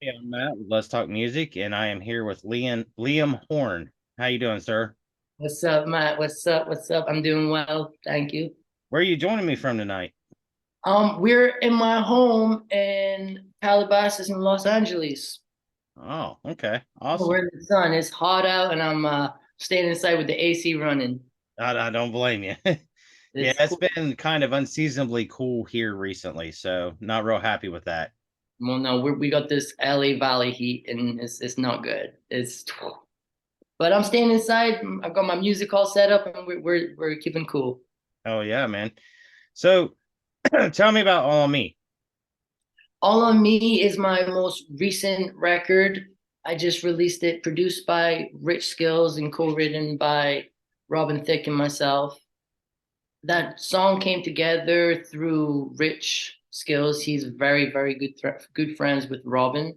Hey, I'm Matt with Let's Talk Music, and I am here with Liam Horne. How you doing, sir? What's up, Matt? What's up? What's up? I'm doing well, thank you. Where are you joining me from tonight? We're in my home in Calabasas in Los Angeles. Oh, okay, We're awesome. in the sun. It's hot out, and I'm staying inside with the AC running. I don't blame you. Yeah, It's it's cool. been kind of unseasonably cool here recently, so not real happy with that. Well, no, we got this LA Valley heat, and it's not good. But I'm staying inside. I've got my music all set up, and we're keeping cool. Oh yeah, man. So tell me about All on Me. All on Me is my most recent record. I just released it, produced by Rich Skills and co-written by Robin Thicke and myself. That song came together through Rich Skills. He's very, very good friends with Robin.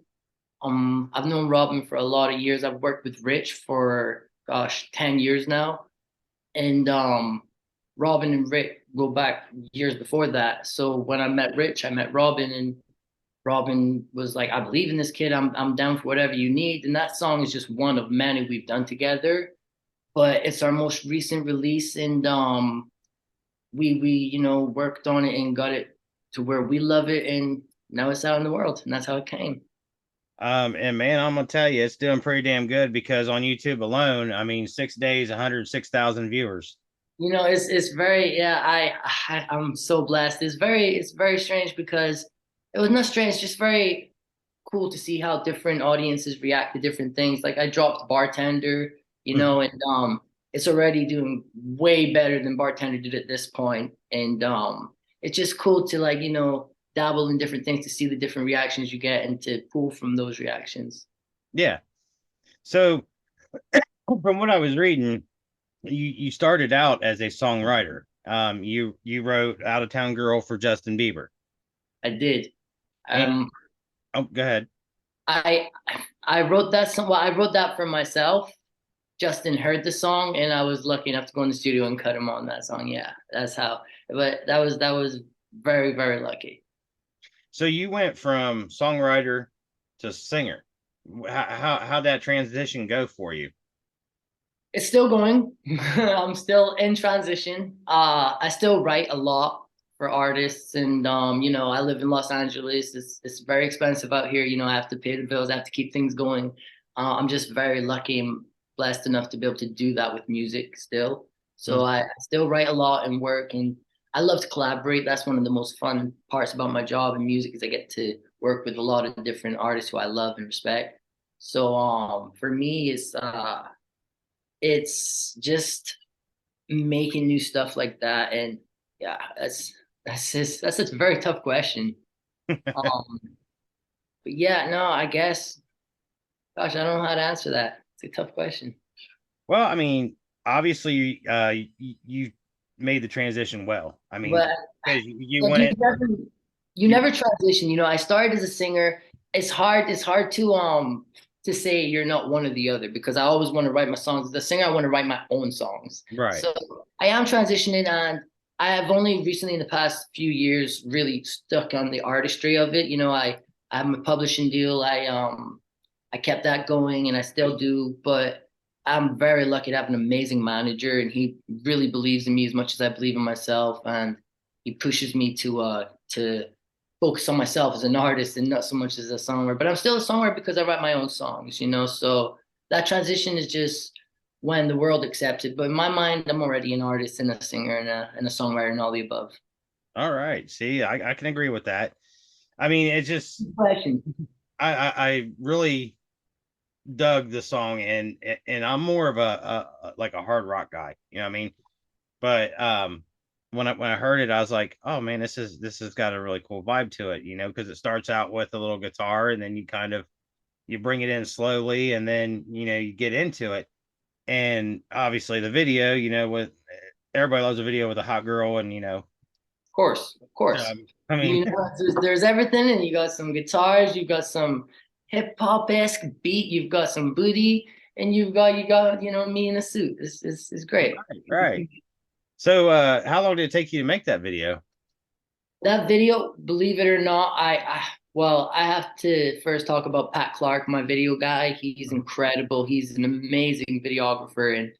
I've known Robin for a lot of years. I've worked with Rich for gosh, 10 years now. And Robin and Rick go back years before that. So when I met Rich, I met Robin, and Robin was like, I believe in this kid. I'm down for whatever you need. And that song is just one of many we've done together. But it's our most recent release, and we worked on it and got it to where we love it, and now it's out in the world, and that's how it came. And man, I'm gonna tell you, it's doing pretty damn good because on YouTube alone, I mean, 6 days, 106,000 viewers. It's very, yeah. I'm so blessed. It's very strange because it was not strange, just very cool to see how different audiences react to different things. Like I dropped Bartender, Mhm. and it's already doing way better than Bartender did at this point. And it's just cool to like, dabble in different things to see the different reactions you get and to pull from those reactions. Yeah. So from what I was reading, you started out as a songwriter. You wrote "Out of Town Girl" for Justin Bieber, I did. and Um oh, go ahead. I I wrote that song. Well, I wrote that for myself. Justin heard the song, and I was lucky enough to go in the studio and cut him on that song. Yeah, that's how. But that was very, very lucky. So you went from songwriter to singer. How'd that transition go for you? It's still going. I'm still in transition. I still write a lot for artists, and I live in Los Angeles. It's very expensive out here. I have to pay the bills. I have to keep things going. I'm just very lucky and blessed enough to be able to do that with music still. So Mhm. I still write a lot and work, and I love to collaborate. That's one of the most fun parts about my job in music is I get to work with a lot of different artists who I love and respect. So for me, it's just making new stuff like that. And yeah, that's a very tough question. Um, but yeah, no, I guess, gosh, I don't know how to answer that. It's a tough question. Well, I mean, obviously, you made the transition well. I mean, But because you like you went, never you you, never transition. I started as a singer. It's hard to say you're not one or the other because I always want to write my songs. As a singer, I want to write my own songs. right. So I am transitioning, and I have only recently in the past few years really stuck on the artistry of it. I have my publishing deal. I kept that going and I still do, but I'm very lucky to have an amazing manager, and he really believes in me as much as I believe in myself, and he pushes me to focus on myself as an artist and not so much as a songwriter. But I'm still a songwriter because I write my own songs. So that transition is just when the world accepts it. But in my mind, I'm already an artist and a singer and a songwriter and all the above. All right. See, I can agree with that. I mean, it just, Question. I really dug the song, and I'm more of a like a hard rock guy. You know what I mean? But when I heard it, I was like, oh man, this has got a really cool vibe to it. Because it starts out with a little guitar, and then you kind of you bring it in slowly, and then you get into it. And obviously the video, with everybody loves a video with a hot girl, and Of course, of course. I mean, You know, there's everything, and you got some guitars, you got some hip hop esque beat, you've got some booty, and you got me in a suit. It's great. right, right. So how long did it take you to make that video? That video, believe it or not, well, I have to first talk about Pat Clark, my video guy. He's incredible. He's an amazing videographer, and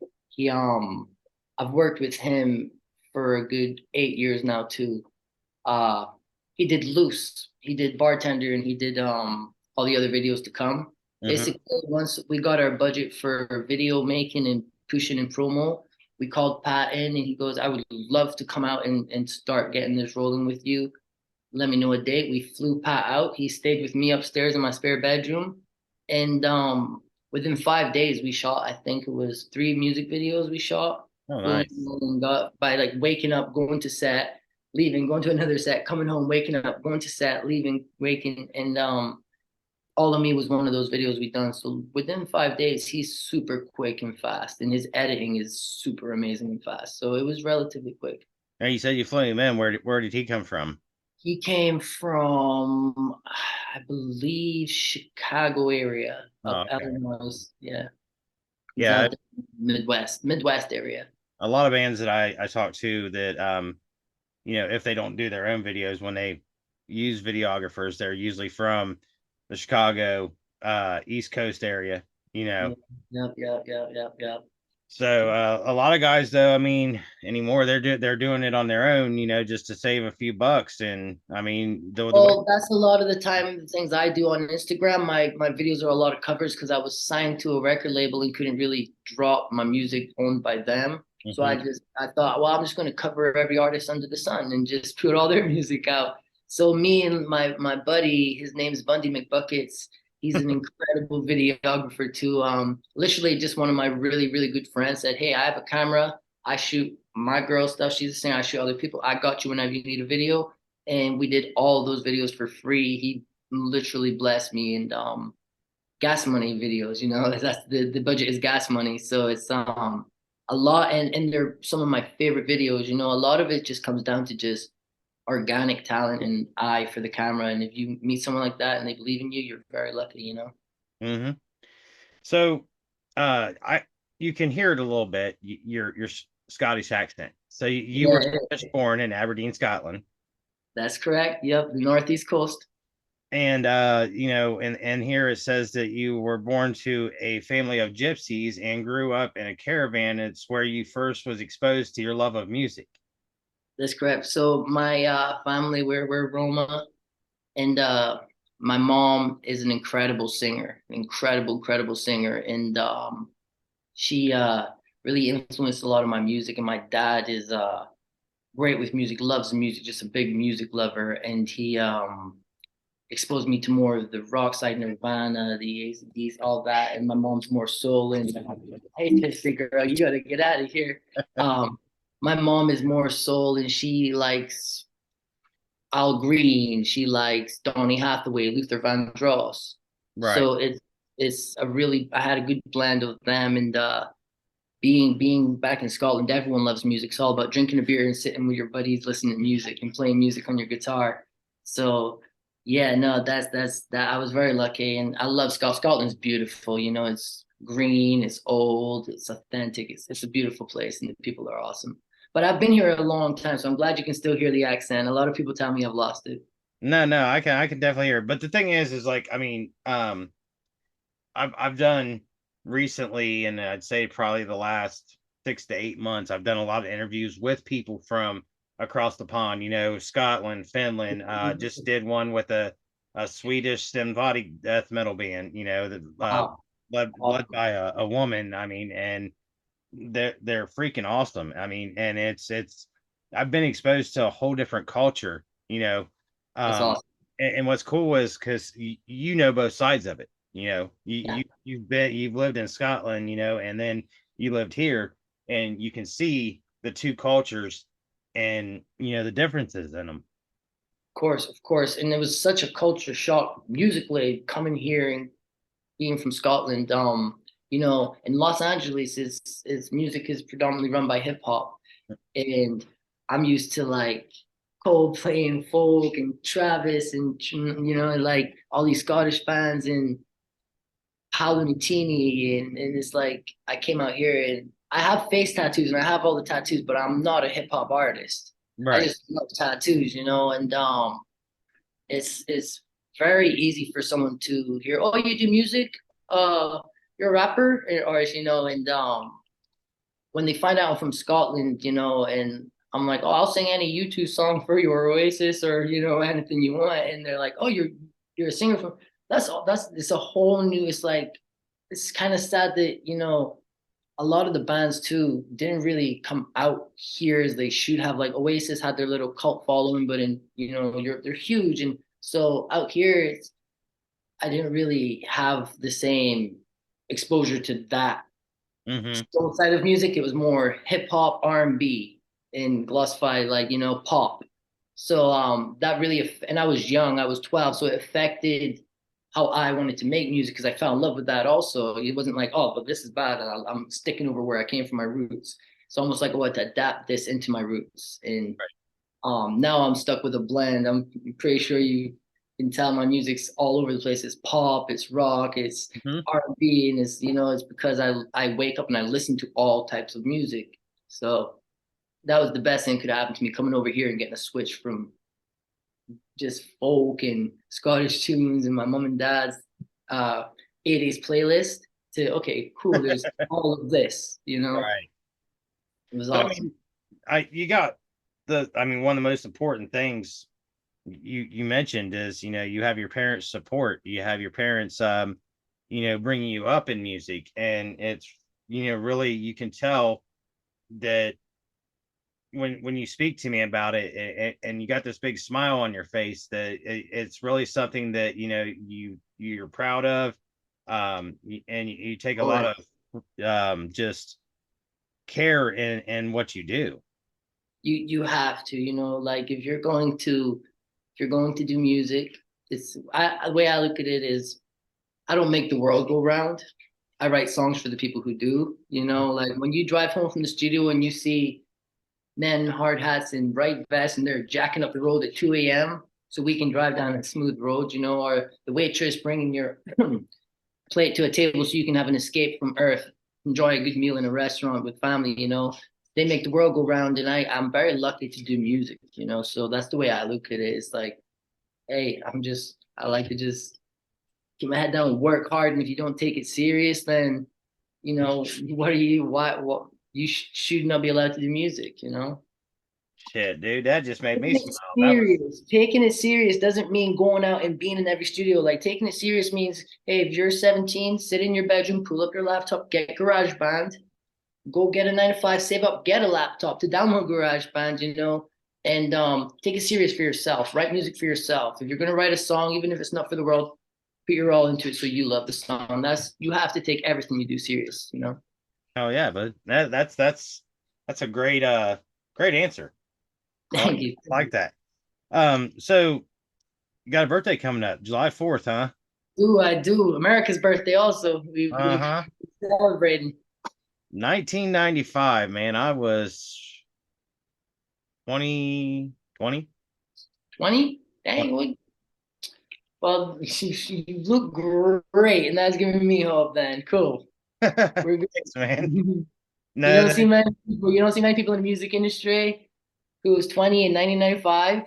I've worked with him for a good 8 years now too. Uh, he did Loose, he did Bartender, and he did all the other videos to come. Hmm. Basically, once we got our budget for video making and pushing and promo, we called Pat in, and he goes, "I would love to come out and start getting this rolling with you. Let me know a date." We flew Pat out. He stayed with me upstairs in my spare bedroom, and within 5 days we shot. I think it was 3 music videos we shot. Oh, Boom, nice. boom, got by like waking up, going to set, leaving, going to another set, coming home, waking up, going to set, leaving, waking, and all of me was one of those videos we done. So within 5 days, he's super quick and fast, and his editing is super amazing and fast. So it was relatively quick. Now you said you flew him in. Where did he come from? He came from, I believe, Chicago area Oh, of okay. Illinois. Yeah, he's Yeah, out there, Midwest area. a lot of bands that I talk to that if they don't do their own videos, when they use videographers, they're usually from the Chicago East Coast area, you know. Yeah, yep, yep, yep, yep, yep. So a lot of guys, though, I mean, anymore they're doing it on their own, just to save a few bucks. And I mean, the way. Well, that's a lot of the time the things I do on Instagram. My videos are a lot of covers because I was signed to a record label and couldn't really drop my music owned by them. So Mhm. I thought, well, I'm just going to cover every artist under the sun and just put all their music out. So me and my buddy, his name's Bundy McBuckets. He's an incredible videographer too. Literally just one of my really, really good friends said, "Hey, I have a camera. I shoot my girl stuff. She's a singer. I shoot other people. I got you whenever you need a video." And we did all those videos for free. He literally blessed me, and gas money videos. That's the budget is gas money, so it's a lot, and they're some of my favorite videos. A lot of it just comes down to just organic talent and eye for the camera. And if you meet someone like that and they believe in you, you're very lucky. Mhm. So I you can hear it a little bit, your Scottish accent. So you were Yeah, Scottish born in Aberdeen, Scotland. that's correct. Yep, the Northeast Coast. And and here it says that you were born to a family of gypsies and grew up in a caravan. It's where you first was exposed to your love of music. That's correct. So my family, we're Roma, and my mom is an incredible singer, incredible singer, and she really influenced a lot of my music. And my dad is great with music, loves music, just a big music lover, and he exposed me to more of the rock side, Nirvana, the AC/DC, all that. And my mom's more soul. And hey, Pissy girl, you gotta get out of here. Um, my mom is more soul, and she likes Al Green. She likes Donny Hathaway, Luther Vandross. Right. So it's a really I had a good blend of them, and being back in Scotland, everyone loves music. It's all about drinking a beer and sitting with your buddies, listening to music and playing music on your guitar. So yeah, no, that's that. I was very lucky, and I love Scotland. Scotland's beautiful. It's green, it's old, it's authentic. It's a beautiful place, and the people are awesome. But I've been here a long time, so I'm glad you can still hear the accent. A lot of people tell me I've lost it. No, no, I can definitely hear it. But the thing is like, I mean, I've done recently, and I'd say probably the last 6 to 8 months, I've done a lot of interviews with people from across the pond, Scotland, Finland. Just did one with a Swedish symphonic death metal band, that Wow, led awesome. by a woman. I mean, and they're freaking awesome. I mean, and it's I've been exposed to a whole different culture, That's um, awesome. and what's cool is because you know both sides of it. Yeah. You've lived in Scotland, and then you lived here, and you can see the two cultures, and the differences in them. Of course, of course. And it was such a culture shock musically coming here and being from Scotland, in Los Angeles, is music is predominantly run by hip hop, and I'm used to like Coldplay and folk and Travis and like all these Scottish bands and Paolo Nutini, and it's like I came out here and I have face tattoos and I have all the tattoos, but I'm not a hip hop artist. I Right. just love tattoos, and it's very easy for someone to hear, oh, you do music, you're a rapper, or and when they find out I'm from Scotland, and I'm like, oh, I'll sing any U2 song for you or Oasis or anything you want, and they're like, oh, you're a singer from that's all that's it's a whole new. It's like it's kind of sad that a lot of the bands too didn't really come out here as they should have. Like Oasis had their little cult following, but in they're huge, and so out here I didn't really have the same exposure to that Mm-hmm. side of music. It was more hip hop, R&B, and glossified like pop. So that really and I was young. I was 12, so it affected how I wanted to make music because I fell in love with that. Also, it wasn't like, oh, but this is bad, and I'm sticking over where I came from, my roots. It's almost like I want to adapt this into my roots, and now I'm stuck with a blend. I'm pretty sure you can tell my music's all over the place. It's pop, it's rock, it's Hmm. R&B, and it's because I wake up and I listen to all types of music. So that was the best thing could happen to me coming over here and getting a switch from just folk and Scottish tunes and my mom and dad's uh 80s playlist to okay, cool, there's all of this, Right. It was But I awesome. mean, you got I mean, one of the most important things you mentioned is, you have your parents' support, you have your parents, bringing you up in music, and it's, really you can tell that when you speak to me about it, and you got this big smile on your face, that it's really something that you're proud of, and you take a lot Or of just care in what you do. you have to, like if you're going to do music, the way I look at it is I don't make the world go round. I write songs for the people who do, like when you drive home from the studio and you see men in hard hats and bright vests and they're jacking up the road at 2 a.m. so we can drive down a smooth road, or the waitress bringing your plate to a table so you can have an escape from earth, enjoy a good meal in a restaurant with family, they make the world go round, and I'm very lucky to do music, so that's the way I look at it. It's like, hey, I like to just keep my head down and work hard, and if you don't take it serious, then what are you what you should not be allowed to do music, Shit, dude, that just made me Taking smile. it That was serious. Taking it serious doesn't mean going out and being in every studio. Like taking it serious means, hey, if you're 17, sit in your bedroom, pull up your laptop, get GarageBand, go get a 9 to 5, save up, get a laptop to download GarageBand, and take it serious for yourself. Write music for yourself. If you're gonna write a song, even if it's not for the world, put your all into it so you love the song. You have to take everything you do serious. oh yeah, but that's a great answer. I like Thank you. that. So you got a birthday coming up, July 4th, huh? I do. America's birthday also. We Uh-huh. celebrating 1995, man. I was 20. 20. Dang, well, you look great, and that's giving me hope. Then cool. We're good. Thanks, man. You No, don't no, see many people. You don't see many people in the music industry who was 20 in 1995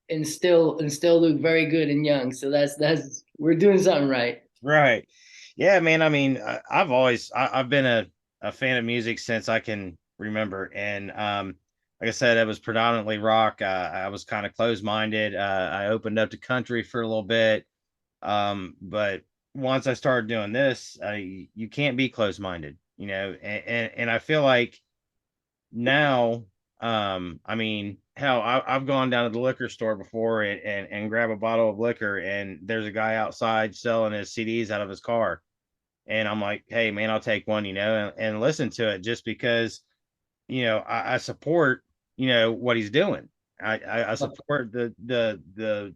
and still look very good and young. So that's we're doing something right. right. Yeah, man. I mean, I've been a fan of music since I can remember. And like I said, it was predominantly rock. I was kind of closed-minded. I opened up to country for a little bit. But once I started doing this, you can't be closed-minded, and I feel like now, I mean, hell, I've gone down to the liquor store before, and grab a bottle of liquor, and there's a guy outside selling his CDs out of his car, and I'm like, hey man, I'll take one, and listen to it, just because I support what he's doing. I support the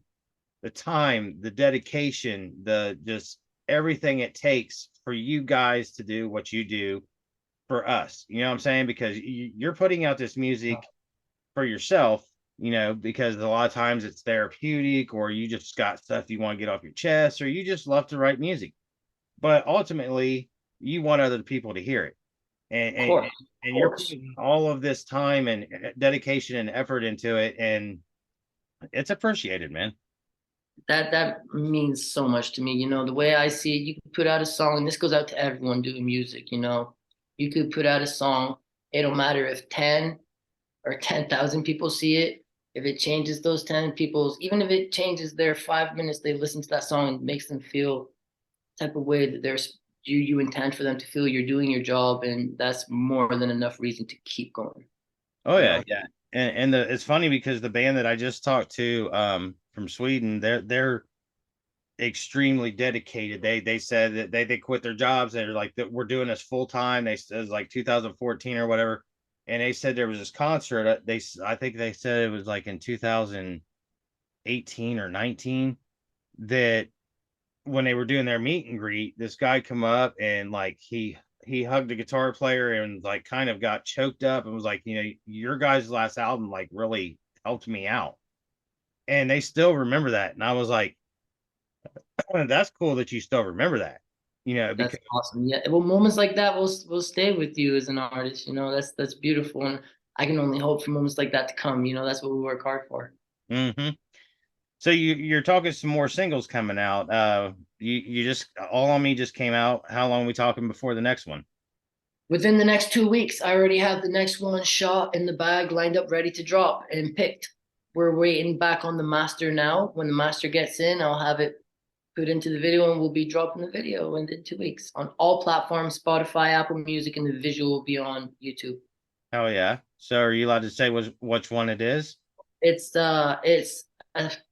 time, the dedication, the just everything it takes for you guys to do what you do for us. You know what I'm saying? Because you're putting out this music for yourself, because a lot of times it's therapeutic, or you just got stuff you want to get off your chest, or you just love to write music. But ultimately, you want other people to hear it. And, Of course, of and you're course. putting all of this time and dedication and effort into it, and it's appreciated, man. That means so much to me. You know, the way I see it, you could put out a song, and this goes out to everyone doing music, you know. You could put out a song, it don't matter if 10 or 10,000 people see it. If it changes those 10 people's, even if it changes their 5 minutes, they listen to that song and makes them feel type of way that there's you intend for them to feel you're doing your job, and that's more than enough reason to keep going, Oh you yeah, know. yeah. And it's funny because the band that I just talked to from Sweden, they're extremely dedicated. They said that they quit their jobs. They're like that we're doing this full time. They said it was like 2014 or whatever. And they said there was this concert. I think they said it was like in 2018 or 19, that when they were doing their meet and greet, this guy come up and like he hugged the guitar player and like kind of got choked up and was like, your guys' last album like really helped me out. And they still remember that. And I was like, that's cool that you still remember that, That's because awesome. Yeah, well, moments like that will stay with you as an artist. You know, that's beautiful, and I can only hope for moments like that to come. You know, that's what we work hard for. hmm so you're talking some more singles coming out. You just All on Me just came out. How long are we talking before the next one? Within the next 2 weeks, I already have the next one shot in the bag, lined up, ready to drop and picked. We're waiting back on the master now. When the master gets in, I'll have it put into the video, and we'll be dropping the video in 2 weeks on all platforms, Spotify, Apple Music, and the visual will be on YouTube. Oh yeah. So are you allowed to say which one it is? It's a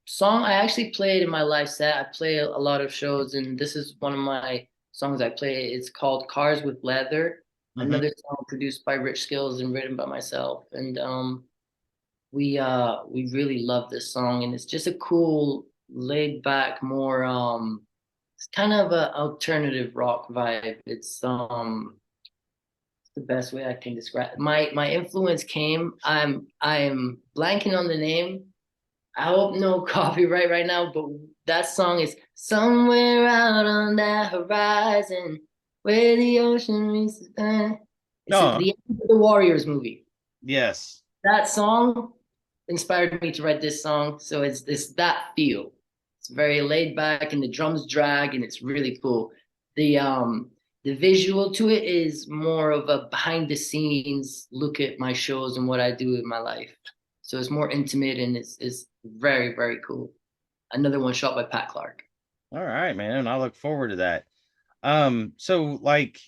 song I actually played in my live set. I play a lot of shows, and this is one of my songs I play. It's called Cars with Leather, Hmm. another song produced by Rich Skills and written by myself. And we really love this song, and it's just a cool, laid back, more it's kind of a alternative rock vibe. It's the best way I can describe it. My influence came. I'm blanking on the name. I hope no copyright right now, but that song is somewhere out on that horizon where the ocean meets the sky. It's No. the end of the Warriors movie. Yes. That song inspired me to write this song. So it's this that feel. It's very laid back and the drums drag and it's really cool. The visual to it is more of a behind the scenes look at my shows and what I do in my life. So it's more intimate and it's very, very cool. Another one shot by Pat Clark. All right, man. I look forward to that. So like,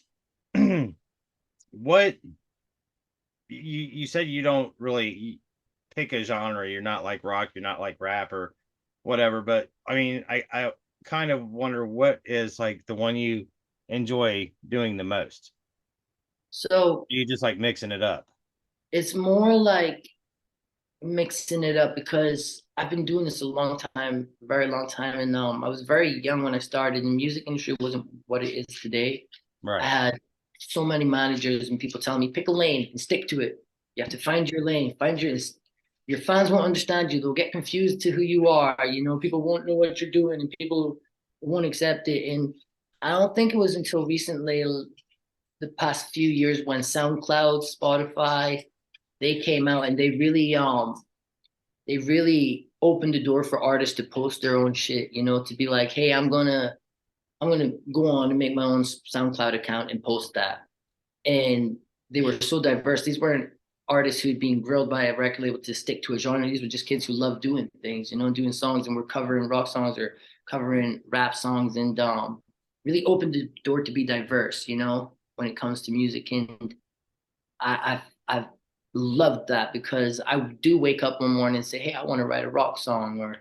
what you said you don't really pick a genre. You're not like rock, you're not like rap or whatever. But I mean, I kind of wonder what is like the one you enjoy doing the most. So You just like mixing it up. it's more like mixing it up because I've been doing this a long time, a very long time, and I was very young when I started. The music industry wasn't what it is today. I Right. had so many managers and people telling me pick a lane and stick to it. You have to find your lane, find your fans won't understand you. They'll get confused to who you are. You know, people won't know what you're doing, and people won't accept it. And I don't think it was until recently, the past few years, when SoundCloud, Spotify, they came out and they really opened the door for artists to post their own shit, you know, to be like, hey, I'm gonna go on and make my own SoundCloud account and post that. And they were so diverse. These weren't artists who'd been grilled by a record label to stick to a genre. These were just kids who loved doing things, you know, doing songs, and were covering rock songs or covering rap songs, and really opened the door to be diverse, you know, when it comes to music. And I've loved that because I do wake up one morning and say, hey, I want to write a rock song, or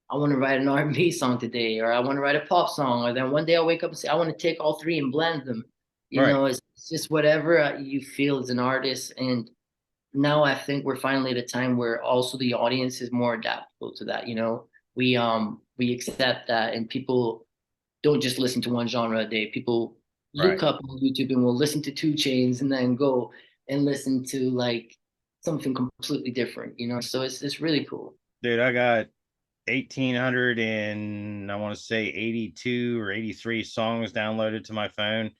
I want to write an R&B song today, or I want to write a pop song. Or then one day I'll wake up and say, I want to take all three and blend them. You Right. know, it's just whatever you feel as an artist. And now I think we're finally at a time where also the audience is more adaptable to that. You know, we accept that, and people don't just listen to one genre a day. People Right. look up on YouTube and will listen to two chains and then go and listen to like something completely different, you know. So it's really cool. Dude, I got 1,800 and I want to say 82 or 83 songs downloaded to my phone.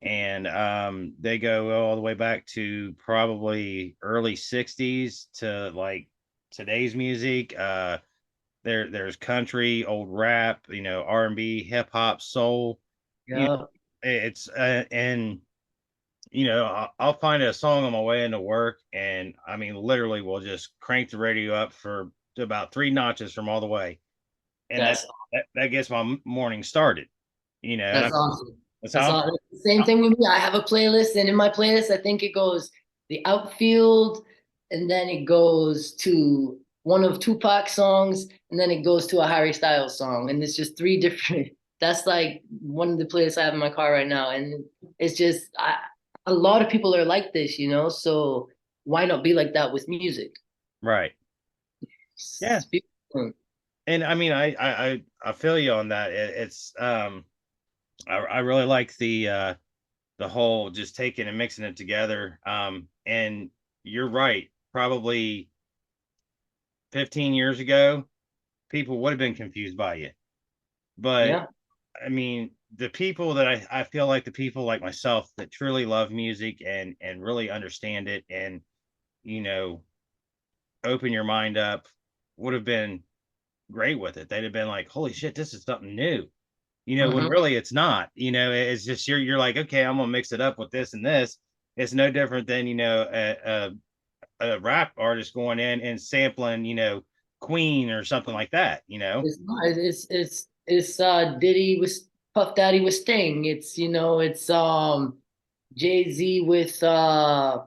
And they go all the way back to probably early 60s to like today's music. There's country, old rap, R&B, hip hop, soul. You know, Yeah, it's and I'll find a song on my way into work, and I mean, literally, we'll just crank the radio up for about three notches from all the way, and that's that gets my morning started. And that's awesome. that's That's how awesome. Same I'm thing with me. I have a playlist, and in my playlist, I think it goes the outfield, and then it goes to one of Tupac's songs, and then it goes to a Harry Styles song, and it's just three different. That's like one of the playlists I have in my car right now, and it's just a lot of people are like this, you know. So why not be like that with music? right. Yeah, It's beautiful. and I mean, I feel you on that. I really like the whole just taking and mixing it together. And you're right. Probably 15 years ago, people would have been confused by you. But Yeah, I mean, the people that I feel like the people like myself that truly love music and really understand it and you know open your mind up would have been great with it. They'd have been like, "Holy shit, this is something new." When hmm really it's not. It's just you're like, okay, I'm gonna mix it up with this and this. It's no different than a rap artist going in and sampling Queen or something like that. it's not. It's Diddy with Puff Daddy with Sting. It's Jay-Z with uh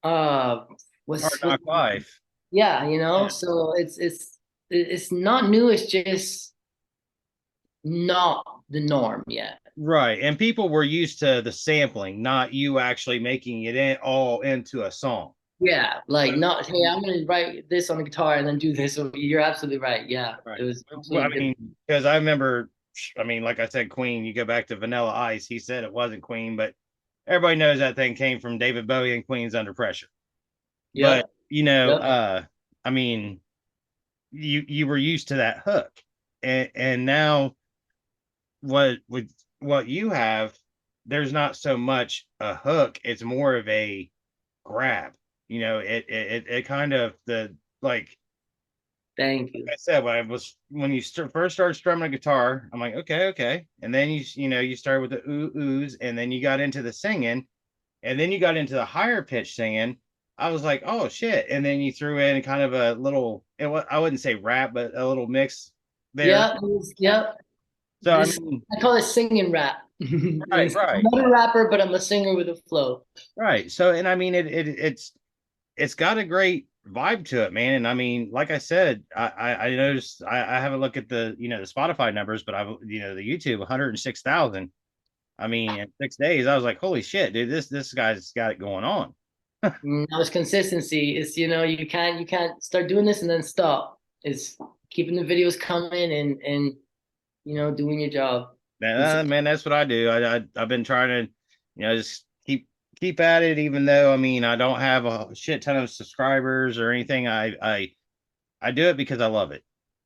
Hard what's Knock Life. yeah, you know. Yeah. So it's not new, it's just not the norm yet. Right. And people were used to the sampling, not you actually making it all into a song. Yeah, like not, hey, I'm gonna write this on the guitar and then do this. So you're absolutely right. Yeah, it Right. was Well, I absolutely mean, different. because I remember, I mean, like I said, Queen, you go back to Vanilla Ice, he said it wasn't Queen, but everybody knows that thing came from David Bowie and Queen's Under Pressure. But, Yep, yep, I mean, you were used to that hook. And now what you have, there's not so much a hook, it's more of a grab. It kind of the thank like you. I said, when you first started strumming a guitar, I'm like, okay, okay, and then you started with the oohs, and then you got into the singing, and then you got into the higher pitch singing. I was like, oh shit, and then you threw in kind of a little, I wouldn't say rap, but a little mix there. Yep, yep. So I This mean, I call it singing rap. right, I'm right, not a rapper, but I'm a singer with a flow. right. So and I mean, it's got a great vibe to it, man. And I mean, like I said, I noticed I haven't looked at the Spotify numbers, but I've the YouTube 106,000. I mean, in 6 days, I was like, holy shit, dude, this guy's got it going on. Now it's consistency. It's you can't start doing this and then stop. It's keeping the videos coming and doing your job. Man, It's man, that's what I do. I've been trying to, just keep at it, even though I mean I don't have a shit ton of subscribers or anything. I do it because I love it.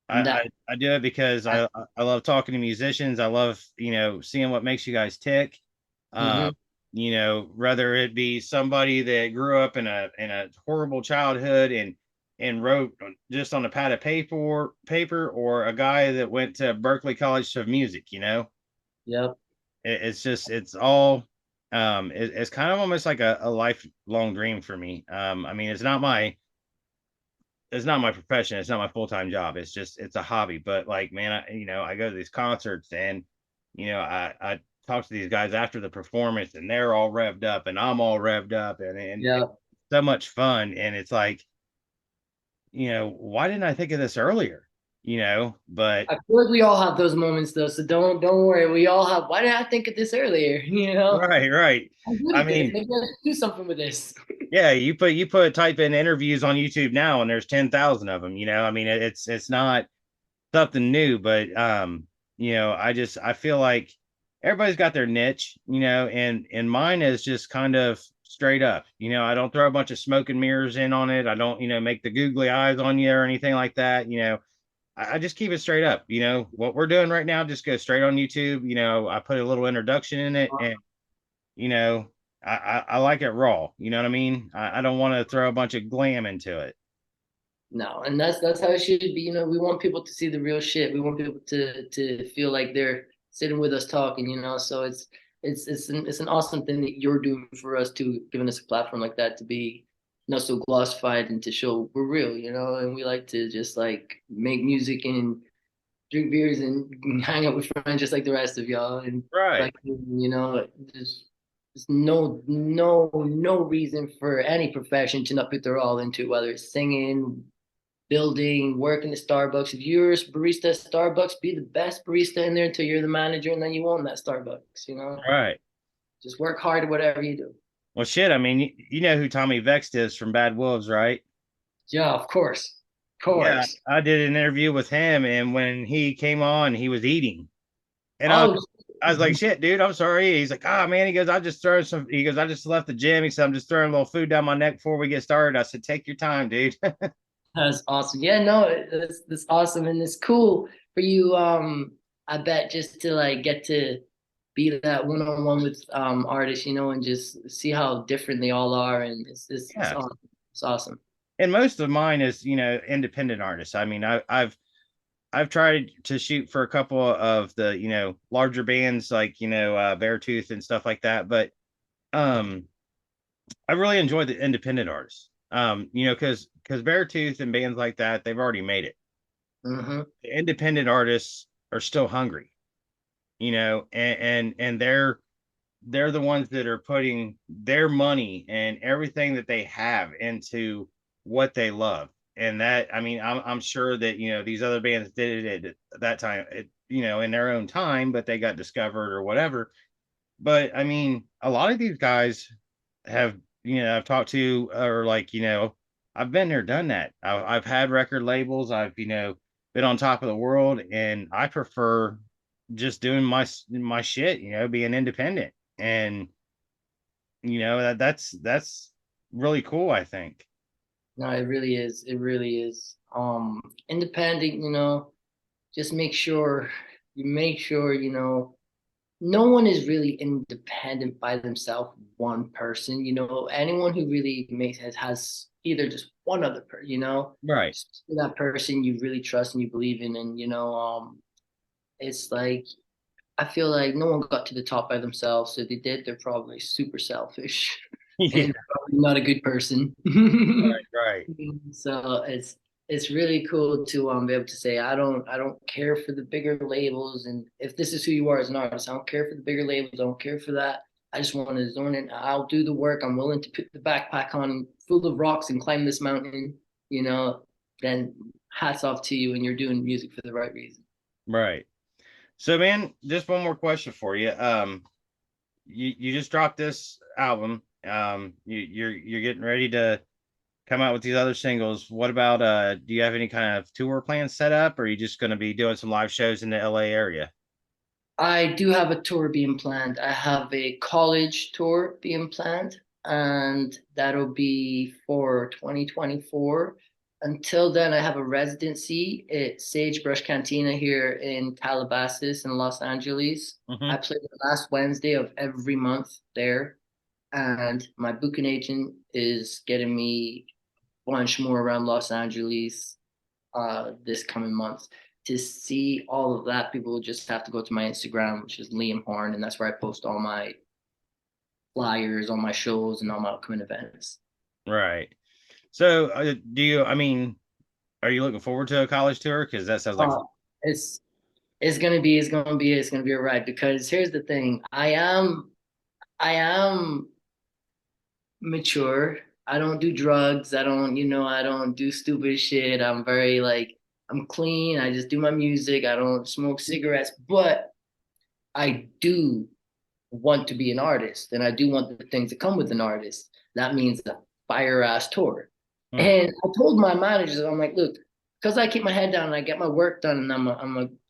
I that. I do it because I love talking to musicians. I love seeing what makes you guys tick. Uh, Hmm. whether it be somebody that grew up in a horrible childhood and wrote just on a pad of paper, or a guy that went to Berkeley College of Music. Yep. It's just it's all it's kind of almost like a lifelong dream for me. I mean, it's not my profession. It's not my full-time job. It's a hobby. But like, man, I go to these concerts, and I talk to these guys after the performance, and they're all revved up, and I'm all revved up, and it's Yep. so much fun. And it's like, why didn't I think of this earlier? But I feel like we all have those moments though, so don't worry. We all have. Why did I think of this earlier? right, right. I'm good I at this. mean, Maybe I should do something with this. yeah, you put type in interviews on YouTube now, and there's 10,000 of them. I mean, it's not something new, but I feel like everybody's got their niche, and mine is just kind of straight up. I don't throw a bunch of smoke and mirrors in on it. I don't, make the googly eyes on you or anything like that. I just keep it straight up. What we're doing right now just go straight on YouTube. I put a little introduction in it, and you know, I like it raw. You know what I mean? I don't want to throw a bunch of glam into it. No, and that's how it should be. We want people to see the real shit. We want people to feel like they're sitting with us talking. So it's an awesome thing that you're doing for us too, giving us a platform like that to be not so glossified and to show we're real. And we like to just like make music and drink beers and hang out with friends just like the rest of y'all. And Right. like there's no reason for any profession to not put their all into it, whether it's singing, building, working at Starbucks. If you're a barista at Starbucks, be the best barista in there until you're the manager and then you own that Starbucks. Right. Just work hard at whatever you do. Well, shit. I mean, you know who Tommy Vext is from Bad Wolves, right? Yeah, of course. Of Yeah, course. I did an interview with him, and when he came on, he was eating, and Oh, I was like, "Shit, dude, I'm sorry." He's like, "Ah, man," he goes, "I just throw some." He goes, "I just left the gym." He said, "I'm just throwing a little food down my neck before we get started." I said, "Take your time, dude." that's awesome. Yeah, no, that's awesome. And it's cool for you, I bet just to like get to be that one-on-one with artists, and just see how different they all are. And it's Yeah, awesome. It's awesome. and most of mine is independent artists. I mean, I've tried to shoot for a couple of the larger bands like Beartooth and stuff like that, but um I really enjoy the independent artists. Because Beartooth and bands like that, they've already made it. Hmm. The independent artists are still hungry, and they're the ones that are putting their money and everything that they have into what they love. And that, I mean, I'm sure that these other bands did it at that time, in their own time, but they got discovered or whatever. But I mean, a lot of these guys have, I've talked to, or like, I've been there, done that. I've had record labels. I've, been on top of the world, and I prefer just doing my shit, being independent. And that's really cool, I think. No, it really is. It really is. Independent, just make sure, no one is really independent by themselves, one person, anyone who really has either just one other person, Right. just that person you really trust and you believe in. And, it's like, I feel like no one got to the top by themselves. So if they did, they're probably super selfish Yeah. and probably not a good person. Right. Right. So it's really cool to be able to say I don't care for the bigger labels, and if this is who you are as an artist, I don't care for the bigger labels. I don't care for that. I just want to zone in. I'll do the work. I'm willing to put the backpack on full of rocks and climb this mountain. You know, then hats off to you, and you're doing music for the right reason. Right. So, man, just one more question for you. You just dropped this album. You're getting ready to come out with these other singles. What about do you have any kind of tour plans set up, or are you just going to be doing some live shows in the LA area? I do have a tour being planned. I have a college tour being planned, and that'll be for 2024. Until then, I have a residency at Sagebrush Cantina here in Calabasas in Los Angeles. I Hmm. play the last Wednesday of every month there, and my booking agent is getting me a bunch more around Los Angeles this coming month. To see all of that, people will just have to go to my Instagram, which is Liam Horne, and that's where I post all my flyers, all my shows, and all my upcoming events. Right. So, I mean, are you looking forward to a college tour? Because that sounds like, Uh, it's it's gonna be a ride because here's the thing. I am mature. I don't do drugs. I don't do stupid shit. I'm very like I'm clean. I just do my music. I don't smoke cigarettes, but I do want to be an artist and I do want the things that come with an artist. That means a fire ass tour. hmm, And I told my managers, I'm like, look, because I keep my head down and I get my work done and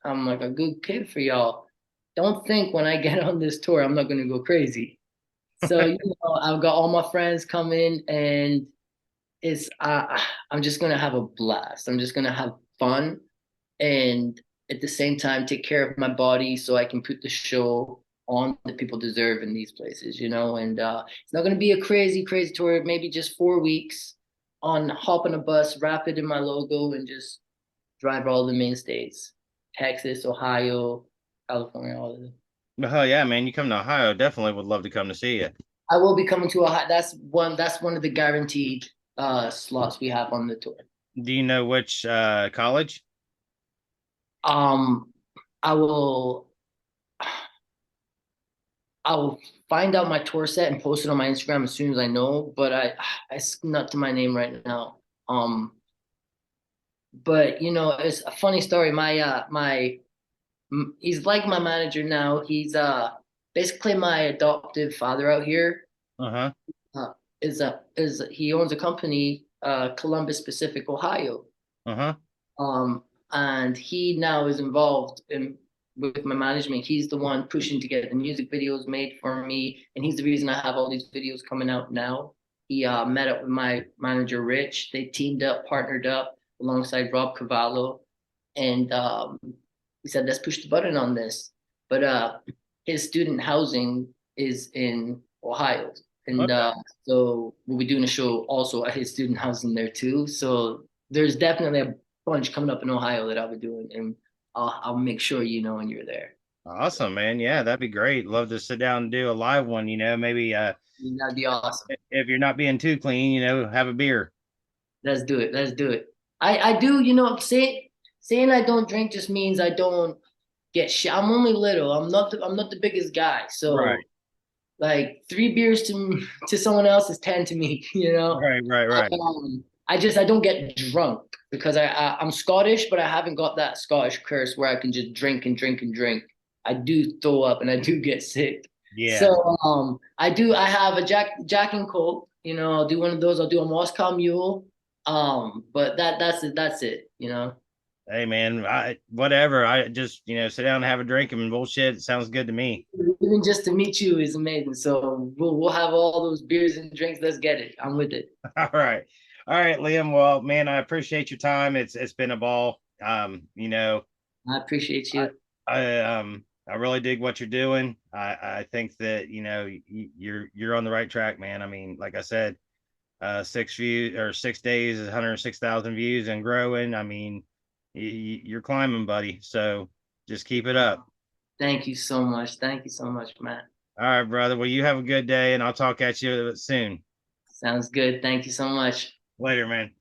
I'm like a good kid for y'all. Don't think when I get on this tour I'm not gonna go crazy. So I've got all my friends coming and it's I'm just gonna have a blast. I'm just gonna have fun and at the same time take care of my body so I can put the show on that people deserve in these places, and it's not going to be a crazy tour, maybe just 4 weeks on hop on a bus, wrap it in my logo and just drive all the main states, Texas, Ohio, California, all of them. Oh yeah, man, you come to Ohio, definitely would love to come to see you. I will be coming to Ohio. That's one of the guaranteed slots we have on the tour. Do you know which college? um I will I'll find out my tour set and post it on my Instagram as soon as I know. But it's not to my name right now. But it's a funny story. He's like my manager now. He's basically my adoptive father out here. Uh-huh. Uh, is he owns a company, Columbus Pacific, Ohio. Uh-huh. Um, and he now is involved in with my management. He's the one pushing to get the music videos made for me, and he's the reason I have all these videos coming out now. He met up with my manager Rich. They teamed up, partnered up alongside Rob Cavallo, and he said, "Let's push the button on this." But his student housing is in Ohio, and Okay. so we'll be doing a show also at his student housing there too. So there's definitely a bunch coming up in Ohio that I'll be doing, and I'll make sure you know when you're there. So Awesome, man. Yeah, that'd be great. Love to sit down and do a live one, maybe that'd be awesome. if you're not being too clean, have a beer. Let's do it. Let's do it. I do. Saying I don't drink just means I don't get shit. I'm only little. I'm not the biggest guy. So Right. like 3 beers to someone else is 10 to me. Right, right, right. I don't get drunk because I'm Scottish, but I haven't got that Scottish curse where I can just drink and drink and drink. I do throw up and I do get sick. Yeah. So I have a Jack and Coke. I'll do one of those. I'll do a Moscow Mule. But that's it. That's it. Hey man, whatever. I just, sit down and have a drink and bullshit. It sounds good to me. Even just to meet you is amazing. So we'll have all those beers and drinks. Let's get it. I'm with it. All right. All right, Liam. Well, man, I appreciate your time. It's been a ball. I appreciate I you. I really dig what you're doing. I think that, you're on the right track, man. I mean, like I said, 6 views or 6 days is 106,000 views and growing. I mean, you're climbing, buddy. So just keep it up. Thank you so much. Thank you so much, Matt. All right, brother. Well, you have a good day and I'll talk at you soon. Sounds good. Thank you so much. Later, man.